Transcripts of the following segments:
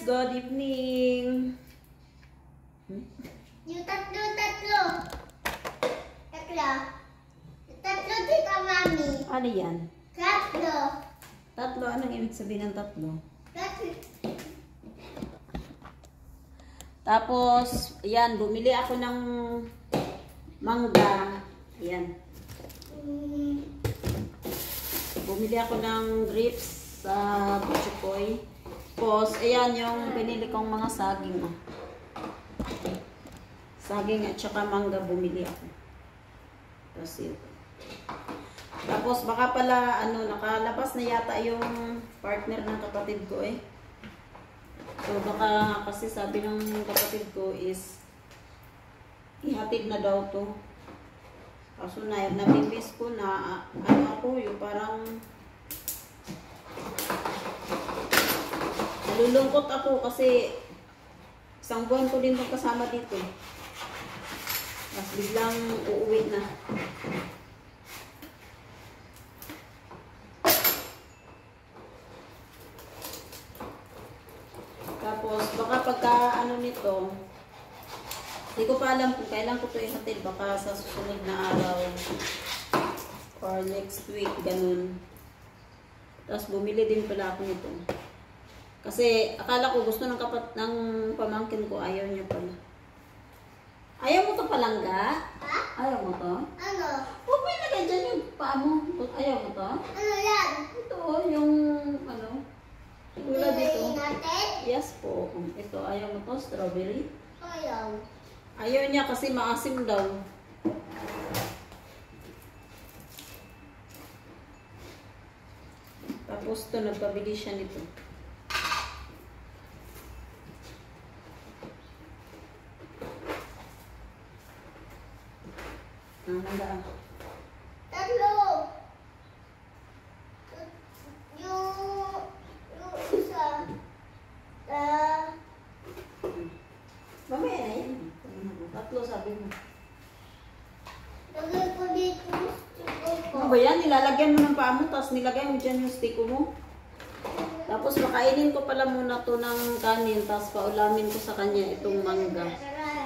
Good evening! Yung tatlo. Tatlo din ka, Mami. Ano yan? Tatlo. Tatlo? Anong ibig sabihin ng tatlo? Tatlo. Tapos, yan, bumili ako ng mangga. Yan. Bumili ako ng grapes sa Butchokoy. Tapos, ayan yung pinili kong mga saging. Oh. Saging at saka mangga bumili ako. Tapos, ito. Tapos, baka pala, nakalabas na yata yung partner ng kapatid ko eh. So, baka kasi sabi ng kapatid ko is ihatid na daw to. Kaso namimiss ko na ako yung parang nalulungkot ako kasi isang buwan ko din kasama dito. Tapos biglang uuwi na. Tapos baka pagka nito, hindi ko pa alam kung kailan ko ito ihatid. Baka sa susunod na araw or next week, ganun. Tapos bumili din pala ako nito. Kasi akala ko gusto ng pamangkin ko, ayaw niya pala. Ayaw mo to palangga? Ha? Ayaw mo to? Ano? Huwag mo ilagay dyan yung paa mo. Ayaw mo to? Ano yan? Ito, yung tulad dito. natin? Yes po. Ito, ayaw mo to? Strawberry? Ayaw. Ayaw niya kasi maasim daw. Tapos to, nagpabili siya nito. Handa. Tatlo. Yung isa. Mamaya na yan. Tatlo sabi mo. Lagay ko dito yung sticker ko. Ano ba yan? Nilalagyan mo ng paa mo, tapos nilagay mo dyan yung stiko mo. Tapos makainin ko pala muna to ng kanin, tapos paulamin ko sa kanya itong mangga.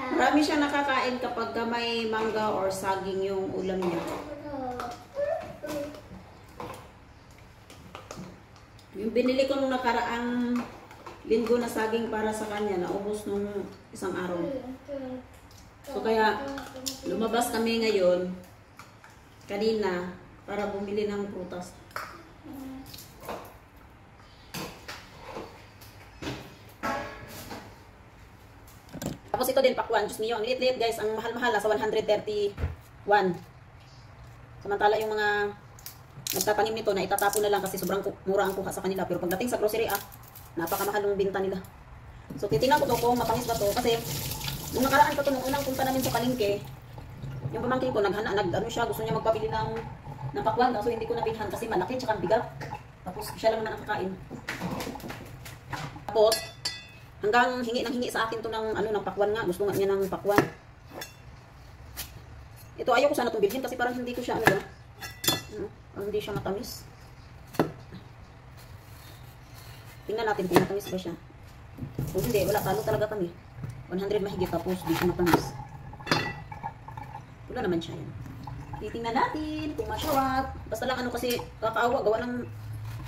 Marami siya nakakain kapag may mangga or saging yung ulam niya. Yung binili ko nung nakaraang linggo na saging para sa kanya, naubos nung isang araw. So kaya lumabas kami ngayon, kanina, para bumili ng prutas. Tapos ito din, pakwan. Diyos niyo, ang liit-liit guys. Ang mahal-mahal, sa 131. Samantala yung mga nagtatanim nito na itatapon na lang kasi sobrang mura ang kuha sa kanila. Pero pagdating sa grocery, napakamahal yung binta nila. So titingnan ko to kung matamis ba to. Kasi nung nakaraan pa to, nung unang punta namin sa palengke, yung pamangkin ko, siya, gusto niya magpabili ng pakwan. Kaso hindi ko nabilhan kasi malaki, tsaka bigat. Tapos siya lang naman ang kakain. Tapos, hanggang hingi sa akin to ng pakwan nga. Gusto nga niya ng pakwan. Ito ayaw ko sana itong bilhin kasi parang hindi ko siya parang hindi siya matamis. Tingnan natin kung matamis ba siya. Kung hindi, wala, talo talaga kami. 100 mahigit tapos di siya matamis. Wala naman siya yan. Titingnan natin kung masyawat. Basta lang kasi kakaawa, gawa ng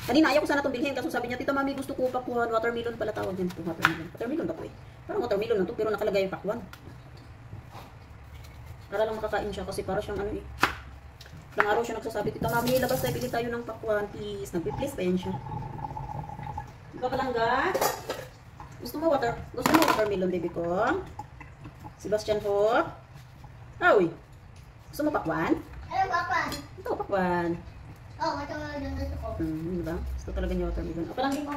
kanina ayaw ko sana itong bilhin kasi sabi niya, Tita Mami, gusto ko pakwan. Watermelon pala tawag yan. Watermelon. Watermelon ba po eh? Parang watermelon na to pero nakalagay yung pakwan. Para lang makakain siya kasi para siyang ilang araw siya nagsasabi, Tita Mami, labas tayo, bili tayo ng pakwan, please. Nagpi-please pa yan siya. Ikaw palangga? Gusto mo watermelon, baby ko? Sebastian po? Uy! Gusto mo pakwan? Ano pakwan? Ito, pakwan. Oh, watermelon na gusto ko. Diba? Gusto talaga niya watermelon. O, palanggi mo.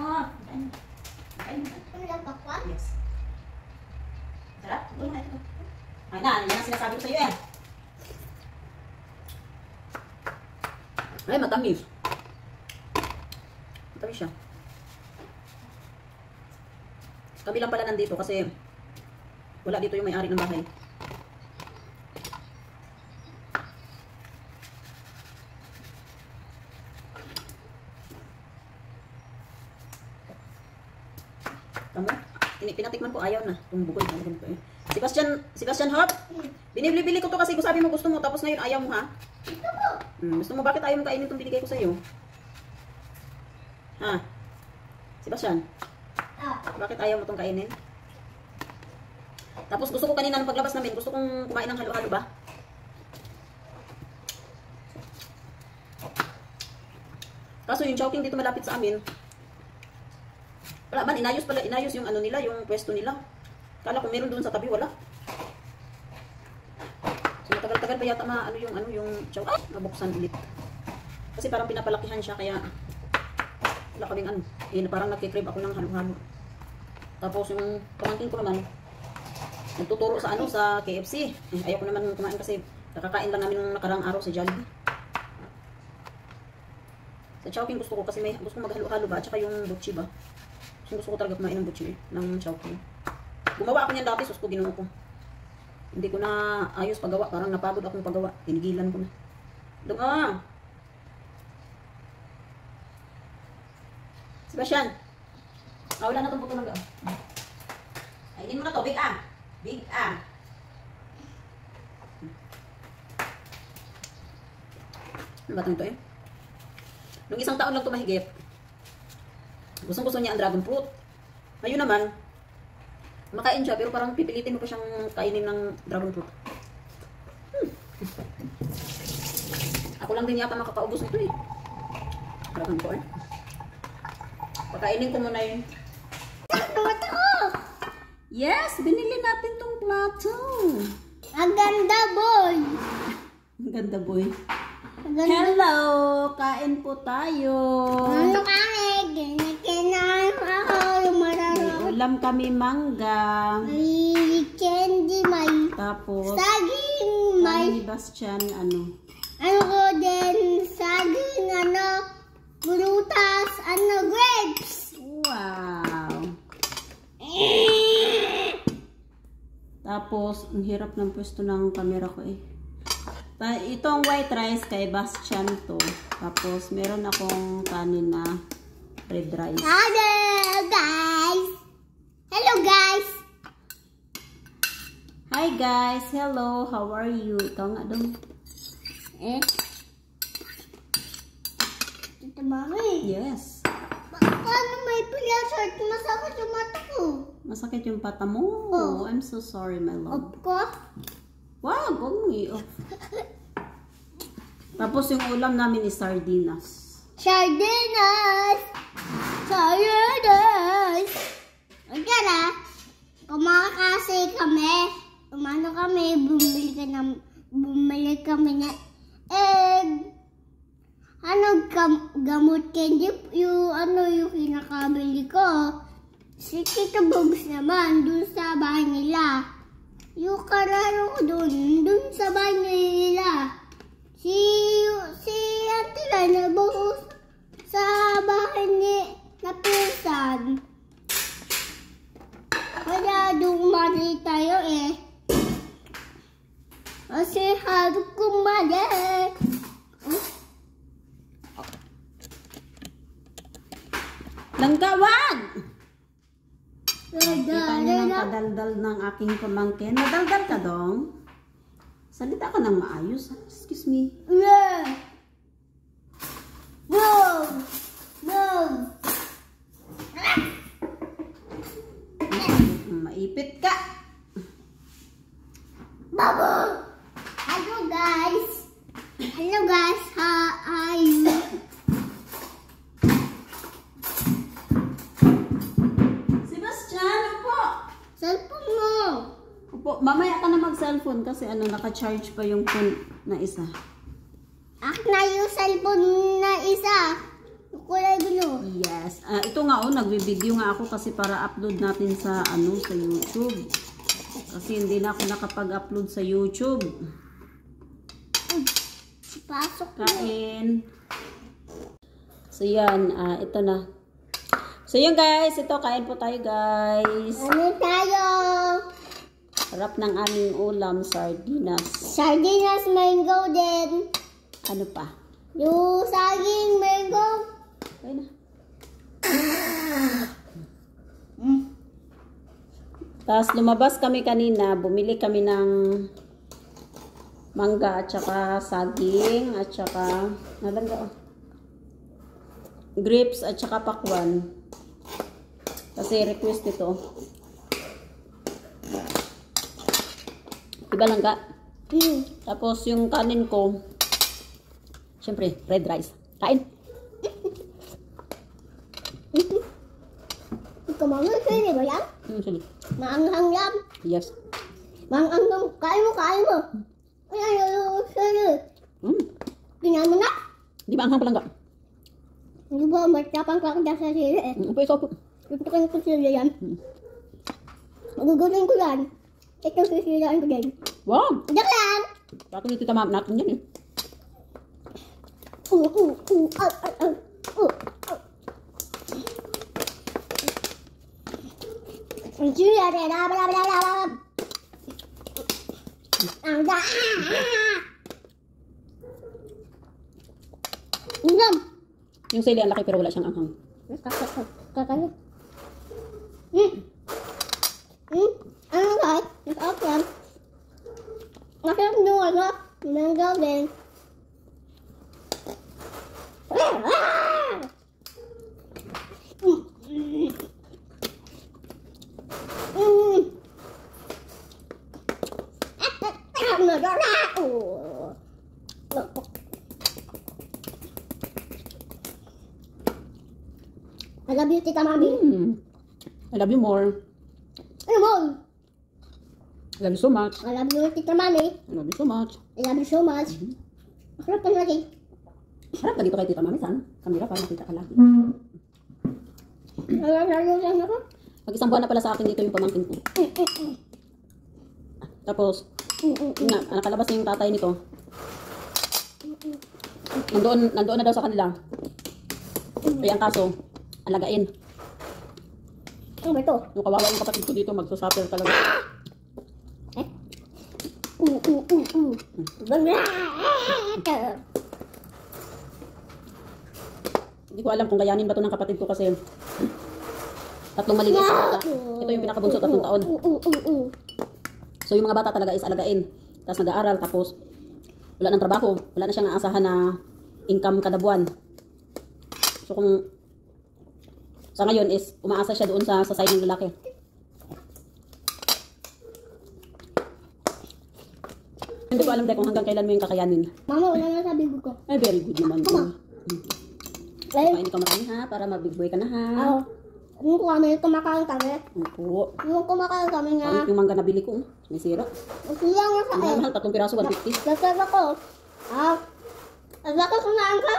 Ano yung pakwan? Yes. Sarap? Ay na, yan ang sinasabi ko sa iyo eh. Ay, matamis. Matamis siya. Kami lang pala nandito kasi wala dito yung may-ari ng bahay. Tama? Pinatikman ko, ayaw na. Itong bugol na ganito eh. Sebastian Hop, binibili ko to kasi sabi mo gusto mo, tapos ngayon ayaw mo ha? Gusto mo, bakit ayaw mo kainin itong binigay ko sa'yo? Ha? Sebastian, bakit ayaw mo itong kainin? Tapos gusto ko kanina nung paglabas namin, gusto kong kumain ng halo-halo ba? Kaso yung Chowking dito malapit sa amin, wala man, inayos yung ano nila, yung pwesto nila. Kala ko meron doon sa tabi, wala. So matagal-tagal pa yata yung chow. Nabuksan ulit. Kasi parang pinapalakihan siya, kaya wala kaming parang nagkikrib ako ng halo-halo. Tapos yung pamangkin ko naman, nagtuturo sa sa KFC. Ayaw ko naman kumain kasi nakakain lang namin nung nakarang araw sa Jollibee. Sa Chowking gusto ko kasi gusto ko maghalo-halo ba, at saka yung butchi ba. Gusto ko talaga kumain ng butchi ng Chowking. Gumawa ako niyan dati, sus ko, ginawa ko. Hindi ko na ayos paggawa, parang napagod akong paggawa. Tinigilan ko na. Doon. Sebastian. Wala na itong puto ng gao. Ayinin mo na to, Big A. Big A. Ano ba ito eh? Nung isang taon lang ito mahigit, gustong-gusto niya ang dragon fruit. Ngayon naman, makain siya, pero parang pipilitin mo pa siyang kainin ng dragon fruit. Ako lang din yata makakaubos nito eh. Dragon ko eh. Pakainin ko muna yun. Yes, binili natin tong plato. Ang ganda, boy. Ang ganda, boy. Hello, kain po tayo. ano kami? Kinain ako yung mararo. May ulam kami mangga. May candy, may Tapos, saging, may ni Bastian, ano ko din, saging, prutas, grapes. Wow. Tapos, ang hirap ng pwesto ng camera ko eh. Itong white rice kay Bastian to. Tapos, meron akong kanin na red rice. Hello, guys. Hello, guys. Hi guys, hello, how are you? Ikaw nga dong. Ito, mami. Yes. Paano may pila-shirt? Masakit yung mata ko. Masakit yung pata mo. Oh. I'm so sorry, my love. Off ko? Wow, huwag mo i-off. Tapos yung ulam namin is sardinas. Sardinas! Sardinas! Okay na. Kumakasi kami. Bumili kami na egg. Gamot candy. Yung kinakabili ko. Si Tito Bobs naman, dun sa bahay nila. Yung kararo ko dun sa bahay nila. Si Auntie Lana buhos sa bahay na pinsan. Kaya dumali tayo eh. Kasi harap kumali. Langgawag! Kita niyo ng kadaldal ng aking pamangkin. Nadaldal ka dong? Salita ka ng maayos. Excuse me. Yeah. No. Maipit ka. Babo. Hello guys. How are you? Sebastian, upo. Cellphone mo. Upo. Mamaya ka na mag-cellphone kasi naka-charge pa yung phone na isa. Na yung cellphone na isa. Kulay blue. Yes. Ito nga nagbi-video nga ako kasi para upload natin sa sa YouTube. Kasi hindi na ako nakapag-upload sa YouTube. Pasok mo. Kain. So yan, ito na. So yun guys, ito kain po tayo guys. Ano tayo? Sarap ng aming ulam, sardinas. Sardinas mango din. Ano pa? Yung saging mango. Okay na. Tapos lumabas kami kanina, bumili kami ng mangga at saka saging at saka grapes at saka pakwan. Kasi request ito. Diba langga? Tapos yung kanin ko, syempre, red rice. Kain. Kumain sili ba yan? Sige. Maanghang yan. Yes. Maanghang. Kain mo. Ay, sili. Tingnan mo na. Di ba anghang palangga? Hindi ba matapang ka sa sili eh. Okay, so, Tutukan ko sili yan. Magugutin ko yan. Ito sisilaan ko din. wow! Diyan lang. Bakit hindi tita ma'am natin yan eh? Ang sili yan eh. Ang da. Ingam. Yung sili ang laki pero wala siyang anghang. Kakalik. Ano guys? Masarap yan. Masarap yung ano. Mango din. I love you, Tita Mami. I love you more. Ano mo? I love you so much. I love you, Tita Mami. I love you so much. I love you so much. Masarap ka lagi. Harap ka dito kay tita mami, saan? Kamera para makita ka lagi. Nalalarusan ako. Mag-isang buwan na pala sa akin dito yung pamangkin ko. Tapos, yun nga, nakalabas na yung tatay nito. Nandoon na daw sa kanila. Kaya ang kaso, alagain. Ano ba ito? Yung kawawa yung kapatid ko dito, magsusuffer talaga. Hindi ko alam kung kayanin ba ito ng kapatid ko kasi tatlong maliliit na bata. Ito yung pinakabunso, 3 taon. So yung mga bata talaga is alagain. Tapos nag-aaral, tapos wala ng trabaho. Wala na siyang aasahan na income kada buwan. So kung sa ngayon is umaasa siya doon sa side ng lalaki. Hindi ko alam dahil kung hanggang kailan mo yung kakayanin. Mama, wala na sa bibig ko. Ay, very good naman. Ay, Kain ka marami ha, para mabig boy ka na ha. ako. Yung kami, kumakain kami. Opo. Yung kumakain kami nga. Parang yung mangga na bili ko, may sira. Sila nga sa Ang mahal, 3 piraso, 150. Lasag ako. Ang baka kumain ka?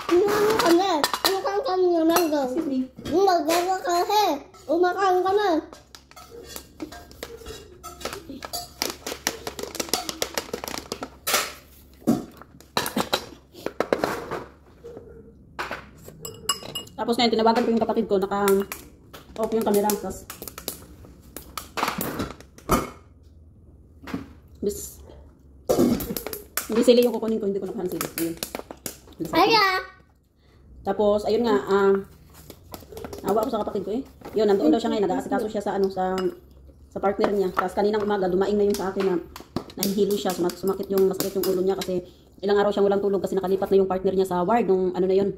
Kumain kami. Kumakain kami ng mango. Excuse me. Nagagawa kasi. Kumakain kami. Tapos ngayon, tinawagan ko yung kapatid ko, naka-off yung camera. Tapos, hindi sili yung kukunin ko, hindi ko nakuha sili. Ayun. Aya! Tapos, ayun nga, awa ko sa kapatid ko eh. Yun, nandoon daw siya ngayon, nag-aasikaso siya sa, sa partner niya. Tapos kaninang umaga, dumaing na yun sa akin na nahihilo siya, sumakit yung, masakit yung ulo niya kasi ilang araw siyang walang tulog kasi nakalipat na yung partner niya sa ward nung ano na yun.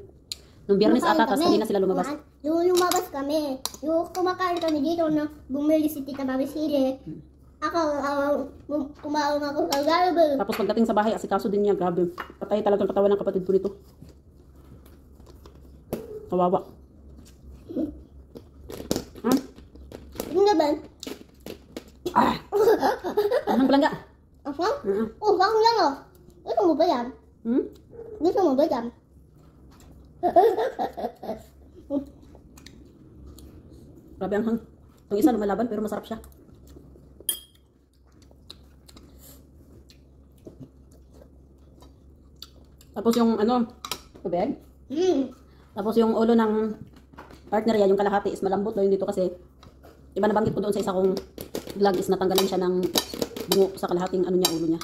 Nung Biyernes ata, tapos kanina sila lumabas. Yung lumabas kami. Yung kumakain kami dito na bumili si Tita Mami Sili. Ako, kumain ako sa garable. Tapos pagdating sa bahay, asikaso din niya, grabe. Patay talagang katawan ng kapatid ko nito. Kawawa. Ha? Hindi ba? Anong palangga? Ako? Oh, bakit lang oh. Gusto mo ba yan? Gusto mo ba yan? Grabe ang hang. Yung isa lumalaban pero masarap siya. Tapos yung tubig. Tapos yung ulo ng partner niya, yung kalahati is malambot daw yung dito kasi iba nabanggit ko doon sa isa kong vlog is natanggalan siya ng bungo sa kalahating ulo niya.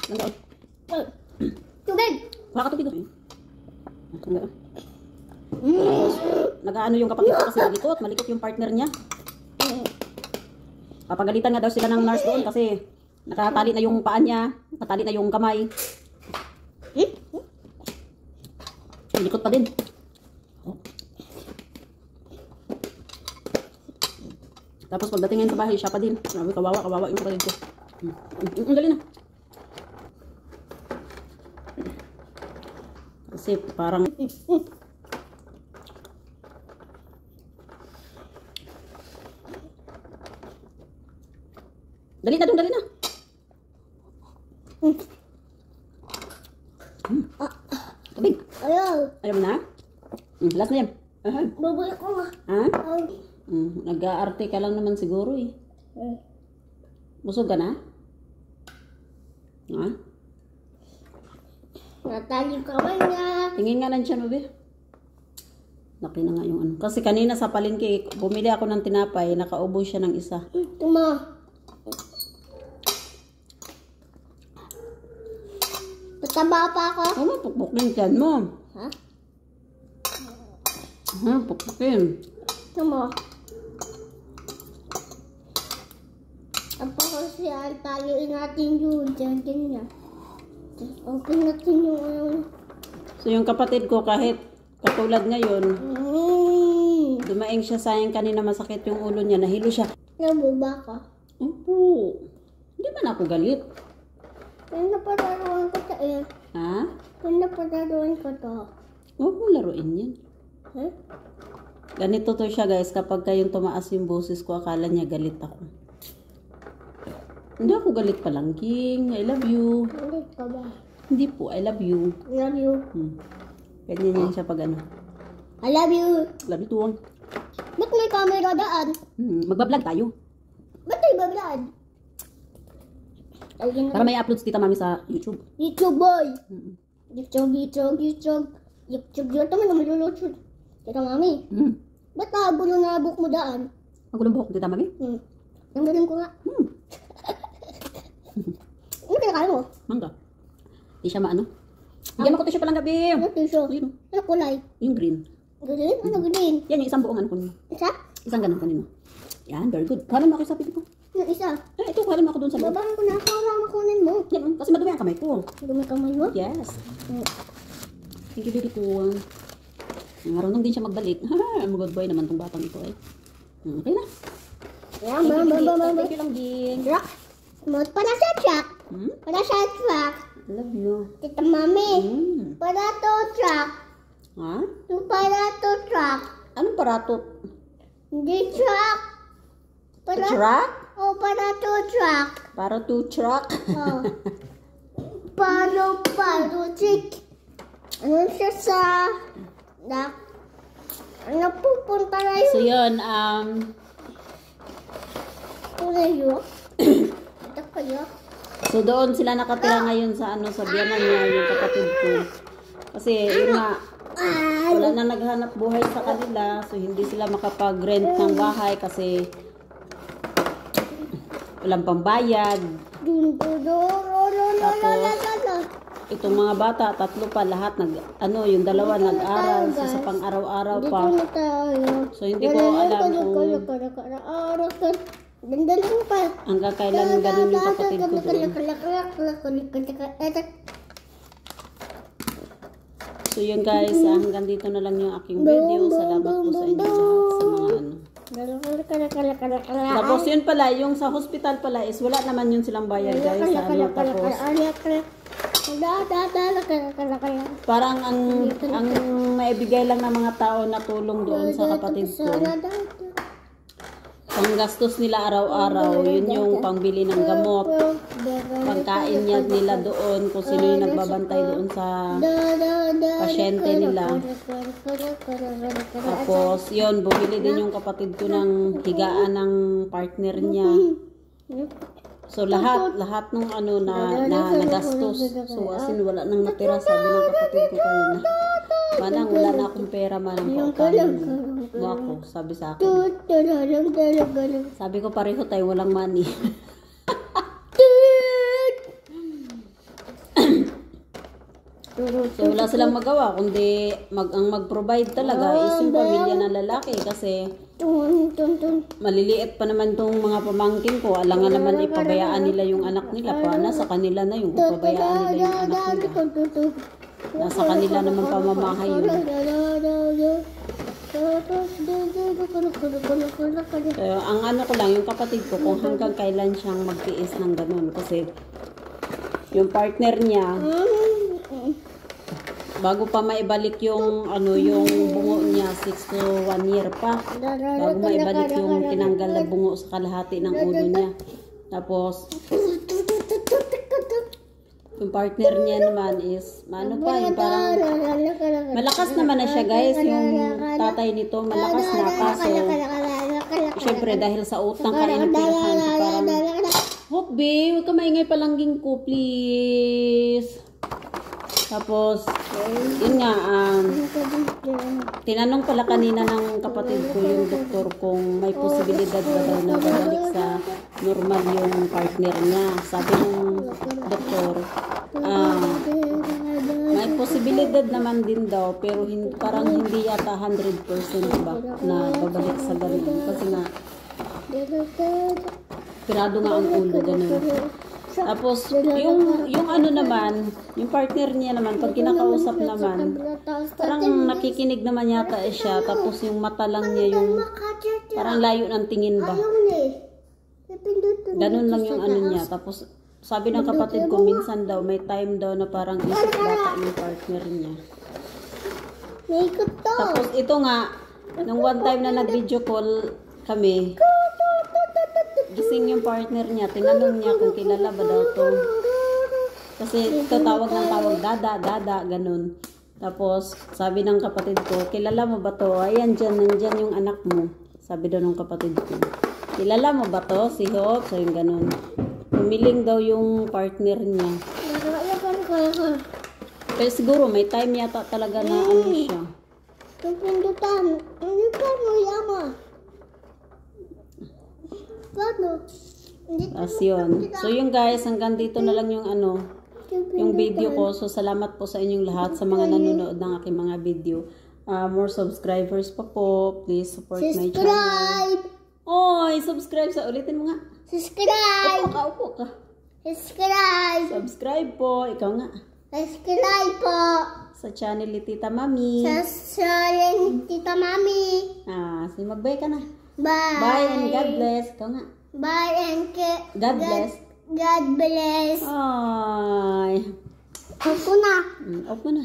Tubig! Wala ka tubig doon. Tapos, nag-ano yung kapatid ko kasi malikot yung partner niya. Papagalitan nga daw sila ng nurse doon kasi nakatali na yung paa niya, nakatali na yung kamay. Likot pa din. Tapos pagdating ngayon sa bahay, siya pa din. Sabi, kawawa yung kapatid ko. Ang galing na. Kasi parang... Dali na dong, dali na. Tubig. Ayaw. Ayaw mo na? Last na yan. Babalik ko nga. Ha? Nag-aarte ka lang naman siguro eh. Busog ka na? Ha? Natali ka ba niya? Tingin nga lang siya, mabi. Laki na nga yung ano. Kasi kanina sa palengke, bumili ako ng tinapay, nakaubo siya ng isa. Tuma. Pataba pa ako? Ano, pukpukin dyan mo. Ha? Pukpukin. Tuma. Apa kasi taliin natin yun. Diyan niya. Okay natin yung ano. So yung kapatid ko kahit katulad ngayon, dumaing siya, sayang kanina masakit yung ulo niya, nahilo siya. Nabuba ka? Opo. Hindi man ako galit. Kaya napadaruan ko ta eh. Ha? Kaya napadaruan ko to. Huwag mo laruin yan. Ha? Ganito to siya guys, kapag kayong tumaas yung boses ko, akala niya galit ako. Hindi ako galit palangking. I love you. Galit ka ba? Hindi po, I love you. Love you. Ganyan yan siya pag ano. I love you. Love you too. Ba't may camera daan? Magbablog tayo. Ba't may bablad? Ayun Para may uploads tita mami sa YouTube. YouTube boy. YouTube. YouTube yun naman na malulutod. Tita mami. Ba't nabulo na book mo daan? Magulong buhok tita mami? Ang galing ko nga. Ano kinakain mo? Mangga. Di siya maano. Bigyan mo ko tissue palang gabi. Ano tissue? Ayun. Ano kulay? Yung green. Green? Ano green? Yan yung isang buong ano kunin mo. Isa? Isang ganun kunin mo. Yan, very good. Kuhanan mo ako sa pipi ko. Yung isa? Ito, kuhanan mo ako doon sa loob. Babaan ko na para makunin mo. Yan, kasi madumi ang kamay ko. Dumi kamay mo? Yes. Thank you, baby ko. Marunong din siya magbalik. Ha, good boy naman tong batang ito eh. Okay na. Yan, Thank you lang din. Rock. Para sa truck. Para sa truck. Love you. Tita mami. Para to truck. Ha? Para to truck. Anong paratot? Hindi truck. Para, Truck? oh, para to truck. Para to truck? Oh. Paro chick. Ano siya sa... Ano pupunta na yun? So yun, Ano yun? Ito kayo? so doon sila nakatira ngayon sa ano, sa biyanan niya, yung kapatid ko. Kasi yun nga, wala na naghanap buhay sa kanila, so hindi sila makapag-rent ng bahay kasi walang pambayad. Tapos, itong mga bata, tatlo pa lahat, yung dalawa nag-aral, so sa pang-araw-araw pa. So hindi ko alam kung Dandaling pa. hanggang kailan ganun yung kapatid ko doon. So yun guys, hanggang dito na lang yung aking video. Salamat po sa inyo lahat sa mga ano. Tapos yun pala, yung sa hospital pala is wala naman yun silang bayad guys. Tapos parang ang maibigay lang ng mga tao na tulong doon sa kapatid ko. Panggastos nila araw-araw, yun yung pangbili ng gamot, pagkain niya nila doon, kung sino yung nagbabantay doon sa pasyente nila. Tapos yun, bumili din yung kapatid ko ng higaan ng partner niya. So lahat ng ano na nagastos. So as in, wala nang natira, sabi ng kapatid ko kanina. Manang wala na akong pera, manang pagkain mo ako, sabi sa akin. Sabi ko pareho tayo, walang money. So wala silang magawa kundi ang mag-provide talaga is yung pamilya ng lalaki kasi maliliit pa naman tong mga pamangkin ko. Alangan naman ipabayaan nila yung anak nila. Nasa kanila na yung ipabayaan nila yung anak nila. Nasa kanila naman pamamahay yun. Kaya ang ano ko lang, yung kapatid ko, kung hanggang kailan siyang magtiis ng ganun. Kasi yung partner niya, bago pa maibalik yung ano yung bungo niya 6 to 1 year pa bago maibalik yung tinanggal na bungo sa kalahati ng ulo niya. Tapos yung partner niya naman is ano pa yung parang malakas naman na siya guys, yung tatay nito malakas na kaso syempre dahil sa utang kaintindihan parang Hokbe, huwag ka maingay palangging ko please. Tapos, yun nga, tinanong pala kanina ng kapatid ko yung doktor kung may posibilidad ba daw na babalik sa normal yung partner niya. Sabi ng doktor, may posibilidad naman din daw, pero parang hindi yata 100% ba na babalik sa ganun. Kasi nga, pirado nga ang ulo, ganun. Tapos, yung ano naman, yung partner niya naman, pag kinakausap naman, parang nakikinig naman yata siya, tapos yung mata lang niya yung, parang layo ng tingin ba. Ganun lang yung ano niya. Tapos, sabi ng kapatid ko, minsan daw, may time daw na parang isip bata yung partner niya. Tapos, ito nga, nung one time na nag-video call kami, gising yung partner niya, tinanong niya kung kilala ba daw to. Kasi ito tawag ng tawag, dada, ganun. Tapos, sabi ng kapatid ko, kilala mo ba to? Ayan, nandyan yung anak mo. Sabi daw ng kapatid ko. Kilala mo ba to? Si Hope? So, yung ganun. Pumiling daw yung partner niya. Pero siguro, may time yata talaga na ano siya. Pindutan. Ano pa mo yama? As yun. So yung guys, hanggang dito na lang yung ano, yung video ko. So salamat po sa inyong lahat sa mga nanonood ng aking mga video. More subscribers pa po. Please support my channel. Oy, subscribe sa ulitin mo nga. Subscribe. Upo ka. Subscribe. Subscribe po. Ikaw nga. Subscribe po. Sa channel ni Tita Mami. Sa channel ni Tita Mami. Magbay ka na. Bye. Bye and God bless. Ikaw nga. Bye and God bless. God bless. Ay. Opo na. Opo na.